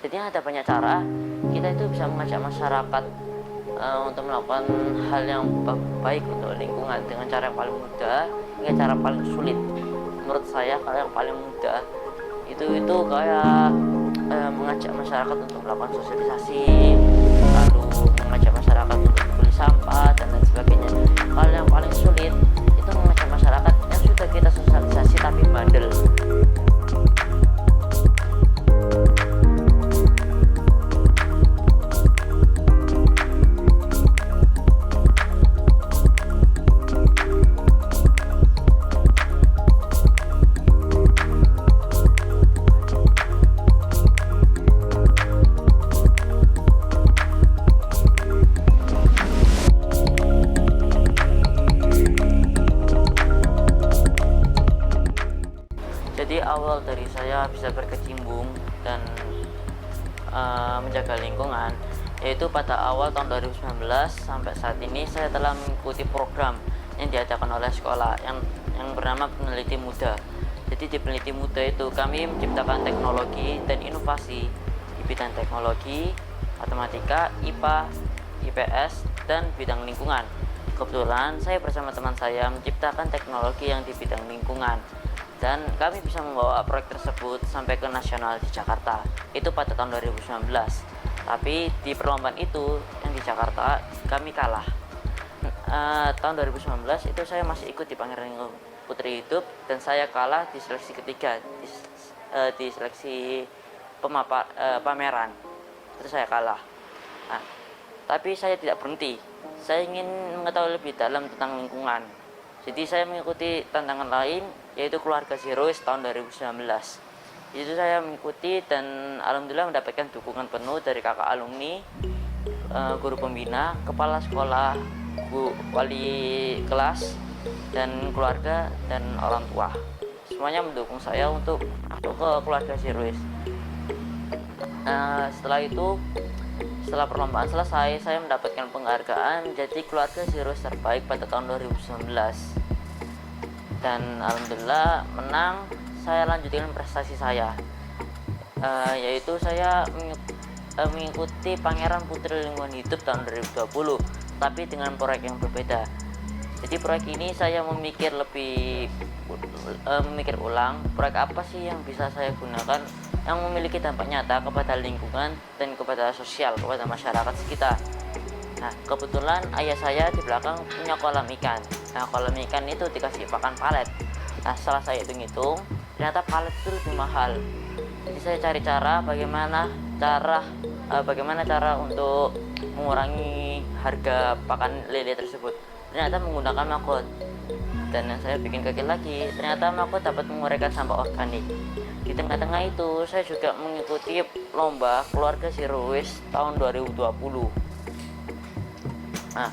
Jadi ada banyak cara kita itu bisa mengajak masyarakat untuk melakukan hal yang baik untuk lingkungan dengan cara yang paling mudah hingga cara paling sulit. Menurut saya kalau yang paling mudah itu kayak mengajak masyarakat untuk melakukan sosialisasi, lalu mengajak masyarakat untuk membeli sampah dan lain sebagainya. Kalau yang paling sulit itu mengajak masyarakat yang sudah kita sosialisasi tapi bandel. Jadi awal dari saya bisa berkecimpung dan menjaga lingkungan yaitu pada awal tahun 2019 sampai saat ini saya telah mengikuti program yang diadakan oleh sekolah yang bernama Peneliti Muda. Jadi di Peneliti Muda itu kami menciptakan teknologi dan inovasi di bidang teknologi, matematika, IPA, IPS, dan bidang lingkungan. Kebetulan saya bersama teman saya menciptakan teknologi yang di bidang lingkungan dan kami bisa membawa proyek tersebut sampai ke nasional di Jakarta itu pada tahun 2019. Tapi di perlombaan itu yang di Jakarta kami kalah. Tahun 2019 itu saya masih ikut di Pangeran Putri Hidup dan saya kalah di seleksi ketiga di seleksi pameran itu saya kalah. Nah, tapi saya tidak berhenti, saya ingin mengetahui lebih dalam tentang lingkungan. Jadi saya mengikuti tantangan lain yaitu Keluarga Zero Waste tahun 2019. Itu saya mengikuti dan alhamdulillah mendapatkan dukungan penuh dari kakak alumni, guru pembina, kepala sekolah, wali kelas, dan keluarga dan orang tua. Semuanya mendukung saya untuk masuk ke Keluarga Zero Waste. Setelah perlombaan selesai, saya mendapatkan penghargaan menjadi Keluarga Zero Waste terbaik pada tahun 2019. Dan alhamdulillah menang. Saya lanjutkan prestasi saya, yaitu saya mengikuti Pangeran Putri Lingkungan Hidup tahun 2020, tapi dengan proyek yang berbeda. Jadi proyek ini saya memikir ulang proyek apa sih yang bisa saya gunakan yang memiliki dampak nyata kepada lingkungan dan kepada sosial, kepada masyarakat sekitar. Nah, kebetulan ayah saya di belakang punya kolam ikan. Nah, kolam ikan itu dikasih pakan palet. Nah, setelah saya hitung-hitung, ternyata palet itu lebih mahal. Jadi saya cari cara bagaimana cara untuk mengurangi harga pakan lele tersebut. Ternyata menggunakan maggot. Dan yang saya bikin kaget lagi, ternyata maggot dapat menguraikan sampah organik. Di tengah-tengah itu, saya juga mengikuti lomba Keluarga Zero Waste tahun 2020. Nah,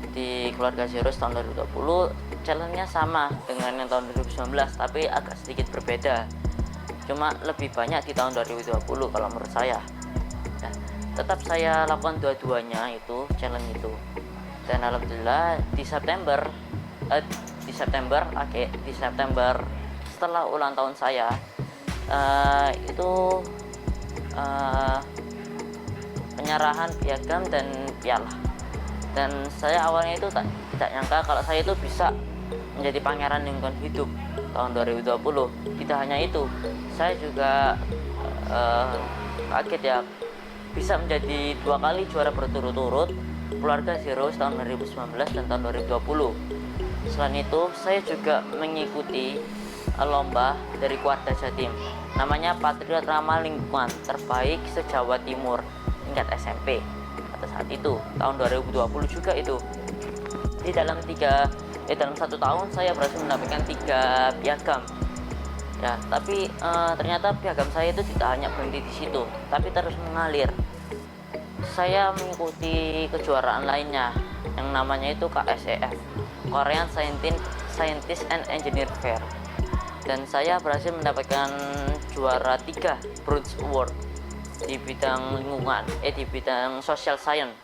di Keluarga Zero Waste tahun 2020, challenge-nya sama dengan yang tahun 2019, tapi agak sedikit berbeda. Cuma lebih banyak di tahun 2020 kalau menurut saya. Nah, tetap saya lakukan dua-duanya itu, challenge itu. Dan alhamdulillah di September setelah ulang tahun saya penyerahan piagam dan piala. Dan saya awalnya itu tidak nyangka kalau saya itu bisa menjadi Pangeran Lingkungan Hidup tahun 2020. Tidak hanya itu, saya juga kaget ya bisa menjadi 2 kali juara berturut-turut Keluarga Zero Waste tahun 2019 dan tahun 2020. Selain itu, saya juga mengikuti lomba dari Kuarda Jatim, namanya Patriot Ramah Lingkungan Terbaik se-Jawa Timur tingkat SMP. Pada saat itu tahun 2020 juga itu. Dalam 1 tahun saya berhasil mendapatkan 3 piagam ya, tapi ternyata piagam saya itu tidak hanya berhenti di situ, tapi terus mengalir. Saya mengikuti kejuaraan lainnya yang namanya itu KSEF, Korean Scientist and Engineer Fair, dan saya berhasil mendapatkan juara 3 Bronze Award di bidang lingkungan, di bidang social science.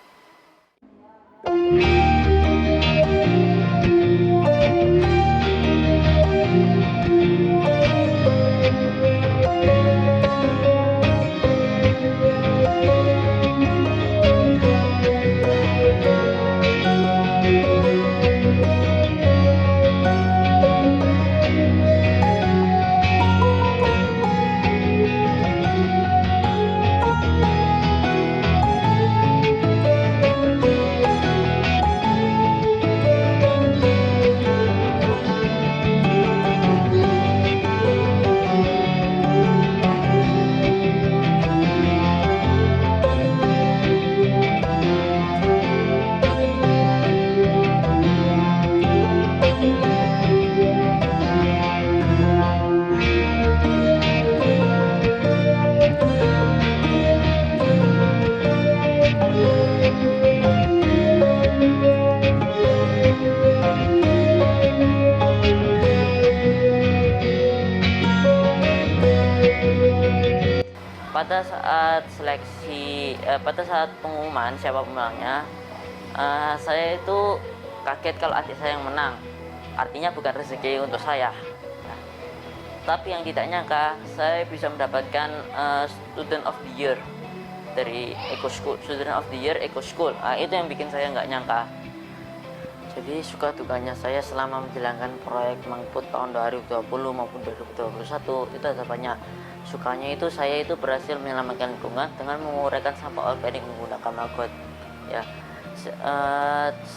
saat seleksi pada saat pengumuman siapa pemenangnya, saya itu kaget kalau adik saya yang menang. Artinya bukan rezeki untuk saya. Nah, tapi yang tidak nyangka saya bisa mendapatkan Student of the Year dari Eco School, Student of the Year Eco School. Itu yang bikin saya nggak nyangka. Jadi suka dukanya saya selama menjalankan proyek Mangput tahun 2020 maupun 2021 itu ada banyak. Sukanya itu saya itu berhasil menyelamatkan lingkungan dengan menguraikan sampah organik menggunakan maggot. Ya.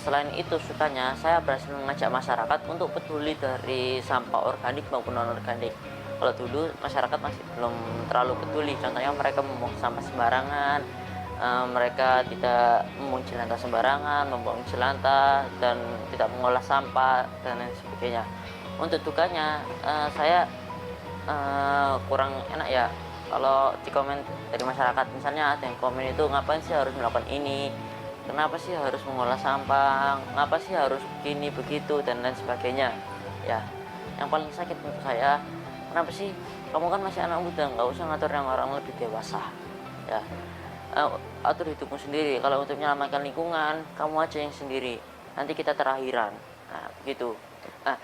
Selain itu sukanya saya berhasil mengajak masyarakat untuk peduli dari sampah organik maupun non organik. Kalau dulu masyarakat masih belum terlalu peduli, contohnya mereka membuang sampah sembarangan, mereka tidak membuang jelantah sembarangan, membuang jelantah dan tidak mengolah sampah dan lain sebagainya. Untuk dukanya saya kurang enak ya kalau di komen dari masyarakat, misalnya ada yang komen itu ngapain sih harus melakukan ini, kenapa sih harus mengolah sampah, ngapa sih harus begini begitu dan lain sebagainya. Ya, yang paling sakit menurut saya, kenapa sih kamu kan masih anak muda, nggak usah ngatur yang orang lebih dewasa. Ya, atur hidupmu sendiri. Kalau untuk menyelamatkan lingkungan, kamu aja yang sendiri, nanti kita terakhiran. Nah, begitu. Nah,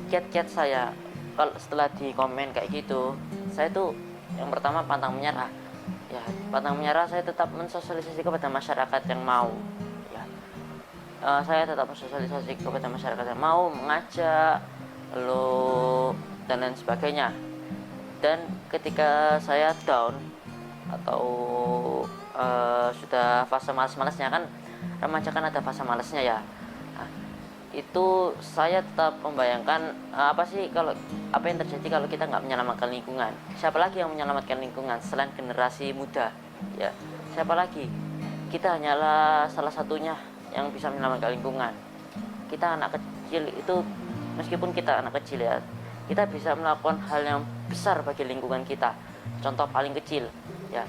kiat-kiat saya kalau setelah di komen kayak gitu, saya tuh yang pertama pantang menyerah. Ya, pantang menyerah, saya tetap mensosialisasi kepada masyarakat yang mau. Ya, saya tetap mensosialisasi kepada masyarakat yang mau, mengajak, lalu dan lain sebagainya. Dan ketika saya down atau sudah fase malas-malasnya, kan remaja kan ada fase malasnya ya. Nah, itu saya tetap membayangkan apa yang terjadi kalau kita nggak menyelamatkan lingkungan. Siapa lagi yang menyelamatkan lingkungan selain generasi muda? Ya, siapa lagi? Kita hanyalah salah satunya yang bisa menyelamatkan lingkungan. Kita anak kecil itu, meskipun kita anak kecil ya, kita bisa melakukan hal yang besar bagi lingkungan kita. Contoh paling kecil ya,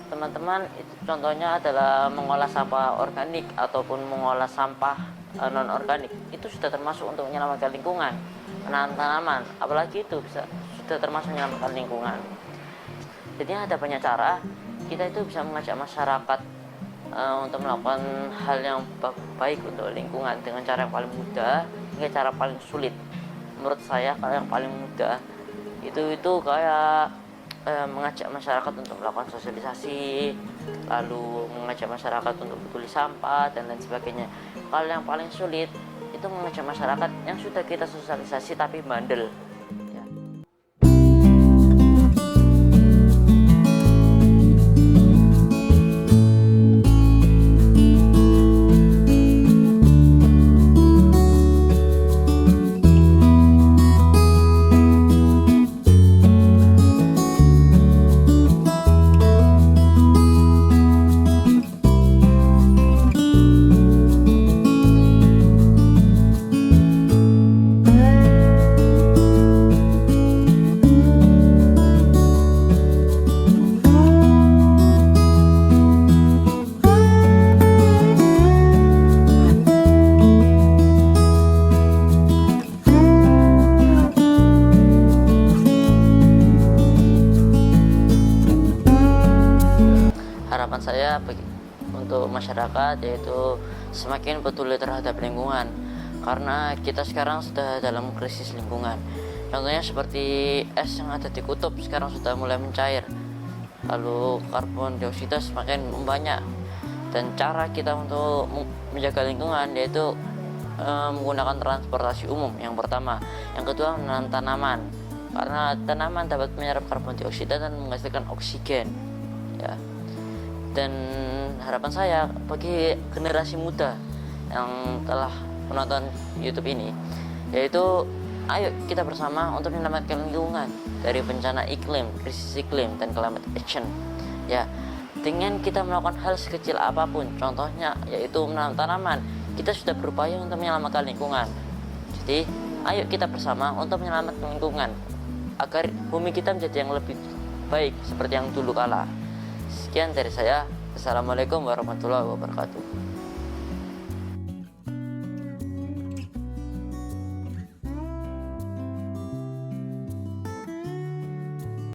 teman-teman, itu contohnya adalah mengolah sampah organik ataupun mengolah sampah non organik. Itu sudah termasuk untuk menyelamatkan lingkungan. Menanam tanaman, apalagi itu sudah termasuk menyelamatkan lingkungan. Jadi ada banyak cara kita itu bisa mengajak masyarakat untuk melakukan hal yang baik untuk lingkungan dengan cara yang paling mudah hingga cara paling sulit. Menurut saya kalau yang paling mudah itu kayak mengajak masyarakat untuk melakukan sosialisasi, lalu mengajak masyarakat untuk peduli sampah dan lain sebagainya. Kalau yang paling sulit itu mengajak masyarakat yang sudah kita sosialisasi tapi bandel. Ya. Harapan saya untuk masyarakat yaitu semakin peduli terhadap lingkungan, karena kita sekarang sudah dalam krisis lingkungan. Contohnya seperti es yang ada di kutub sekarang sudah mulai mencair, lalu karbon dioksida semakin banyak. Dan cara kita untuk menjaga lingkungan yaitu menggunakan transportasi umum yang pertama. Yang kedua, menanam tanaman, karena tanaman dapat menyerap karbon dioksida dan menghasilkan oksigen. Ya. Dan harapan saya bagi generasi muda yang telah menonton YouTube ini, yaitu ayo kita bersama untuk menyelamatkan lingkungan dari bencana iklim, krisis iklim, dan climate action. Ya, dengan kita melakukan hal sekecil apapun, contohnya yaitu menanam tanaman, kita sudah berupaya untuk menyelamatkan lingkungan. Jadi, ayo kita bersama untuk menyelamatkan lingkungan agar bumi kita menjadi yang lebih baik seperti yang dulu kala. Sekian dari saya. Assalamualaikum warahmatullahi wabarakatuh.